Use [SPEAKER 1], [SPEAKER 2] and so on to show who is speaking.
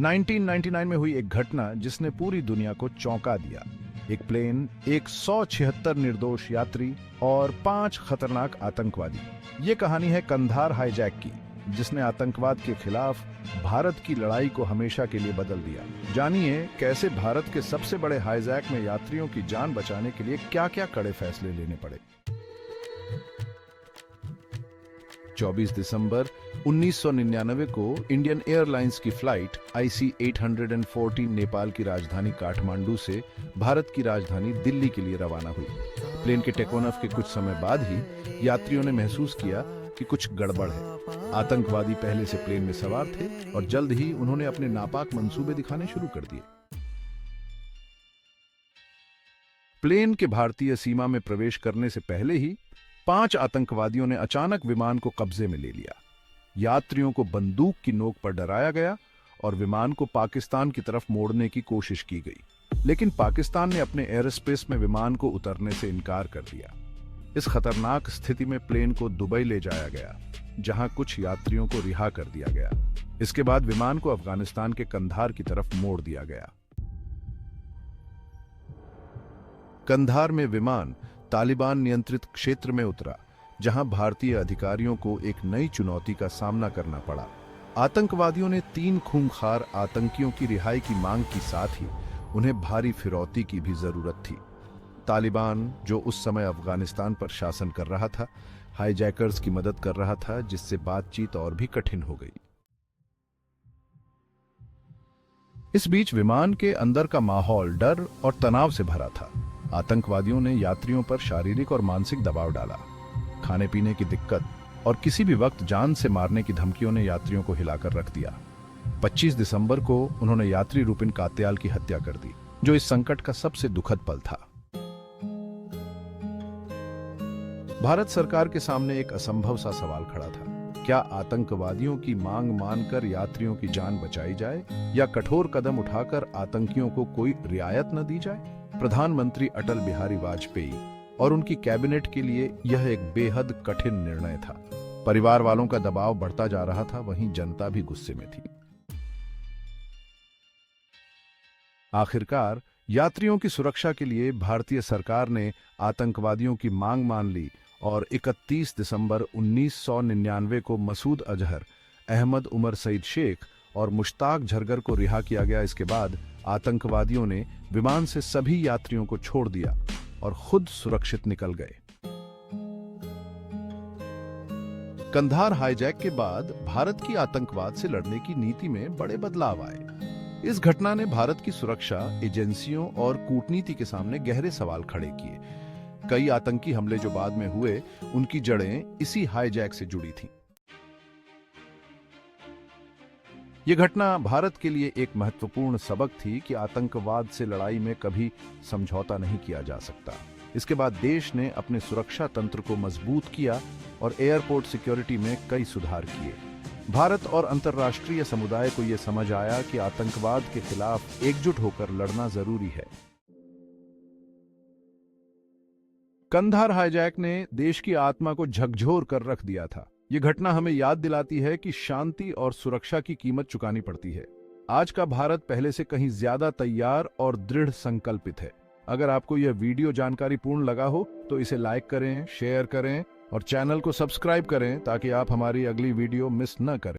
[SPEAKER 1] 1999 में हुई एक घटना जिसने पूरी दुनिया को चौंका दिया। एक प्लेन, 176 निर्दोष यात्री और 5 खतरनाक आतंकवादी। ये कहानी है कंधार हाईजैक की, जिसने आतंकवाद के खिलाफ भारत की लड़ाई को हमेशा के लिए बदल दिया। जानिए कैसे भारत के सबसे बड़े हाईजैक में यात्रियों की जान बचाने के लिए क्या-क्या कड़े फैसले लेने पड़े। 24 दिसंबर 1999 को इंडियन एयरलाइंस की फ्लाइट IC 814 नेपाल की राजधानी काठमांडू से भारत की राजधानी दिल्ली के लिए रवाना हुई। प्लेन के टेक ऑफ के कुछ समय बाद ही यात्रियों ने महसूस किया कि कुछ गड़बड़ है। आतंकवादी पहले से प्लेन में सवार थे और जल्द ही उन्होंने अपने नापाक मंसूबे दिखाने शुरू कर दिए। प्लेन के भारतीय सीमा में प्रवेश करने से पहले ही 5 आतंकवादियों ने अचानक विमान को कब्जे में ले लिया। यात्रियों को बंदूक की नोक पर डराया गया और विमान को पाकिस्तान की तरफ मोड़ने की कोशिश की गई, लेकिन पाकिस्तान ने अपने एयर स्पेस में विमान को उतरने से इनकार कर दिया। इस खतरनाक स्थिति में प्लेन को दुबई ले जाया गया, जहां कुछ यात्रियों को रिहा कर दिया गया। इसके बाद विमान को अफगानिस्तान के कंधार की तरफ मोड़ दिया गया। कंधार में विमान तालिबान नियंत्रित क्षेत्र में उतरा, जहां भारतीय अधिकारियों को एक नई चुनौती का सामना करना पड़ा। आतंकवादियों ने 3 खूंखार आतंकियों की रिहाई की मांग की, साथ ही उन्हें भारी फिरौती की भी जरूरत थी। तालिबान, जो उस समय अफगानिस्तान पर शासन कर रहा था, हाईजैकर्स की मदद कर रहा था, जिससे बातचीत और भी कठिन हो गई। इस बीच विमान के अंदर का माहौल डर और तनाव से भरा था। आतंकवादियों ने यात्रियों पर शारीरिक और मानसिक दबाव डाला। खाने पीने की दिक्कत और किसी भी वक्त जान से मारने की धमकियों ने यात्रियों को हिलाकर रख दिया। 25 दिसंबर को उन्होंने यात्री रूपिन कात्याल की हत्या कर दी, जो इस संकट का सबसे दुखद पल था। भारत सरकार के सामने एक असंभव सा सवाल खड़ा था। क्या आतंकवादियों की मांग मानकर यात्रियों की जान बचाई जाए, या कठोर कदम उठाकर आतंकियों को कोई रियायत न दी जाए? प्रधानमंत्री अटल बिहारी वाजपेयी और उनकी कैबिनेट के लिए यह एक बेहद कठिन निर्णय था। परिवार वालों का दबाव बढ़ता जा रहा था, वहीं जनता भी गुस्से में थी। आखिरकार यात्रियों की सुरक्षा के लिए भारतीय सरकार ने आतंकवादियों की मांग मान ली और 31 दिसंबर 1999 को मसूद अजहर, अहमद उमर सईद शेख और मुश्ताक झरगर को रिहा किया गया। इसके बाद आतंकवादियों ने विमान से सभी यात्रियों को छोड़ दिया और खुद सुरक्षित निकल गए। कंधार हाईजैक के बाद भारत की आतंकवाद से लड़ने की नीति में बड़े बदलाव आए। इस घटना ने भारत की सुरक्षा एजेंसियों और कूटनीति के सामने गहरे सवाल खड़े किए। कई आतंकी हमले जो बाद में हुए, उनकी जड़ें इसी हाईजैक से जुड़ी थीं। यह घटना भारत के लिए एक महत्वपूर्ण सबक थी कि आतंकवाद से लड़ाई में कभी समझौता नहीं किया जा सकता। इसके बाद देश ने अपने सुरक्षा तंत्र को मजबूत किया और एयरपोर्ट सिक्योरिटी में कई सुधार किए। भारत और अंतर्राष्ट्रीय समुदाय को यह समझ आया कि आतंकवाद के खिलाफ एकजुट होकर लड़ना जरूरी है। कंधार हाईजैक ने देश की आत्मा को झकझोर कर रख दिया था। यह घटना हमें याद दिलाती है कि शांति और सुरक्षा की कीमत चुकानी पड़ती है। आज का भारत पहले से कहीं ज्यादा तैयार और दृढ़ संकल्पित है। अगर आपको यह वीडियो जानकारीपूर्ण लगा हो तो इसे लाइक करें, शेयर करें और चैनल को सब्सक्राइब करें, ताकि आप हमारी अगली वीडियो मिस न करें।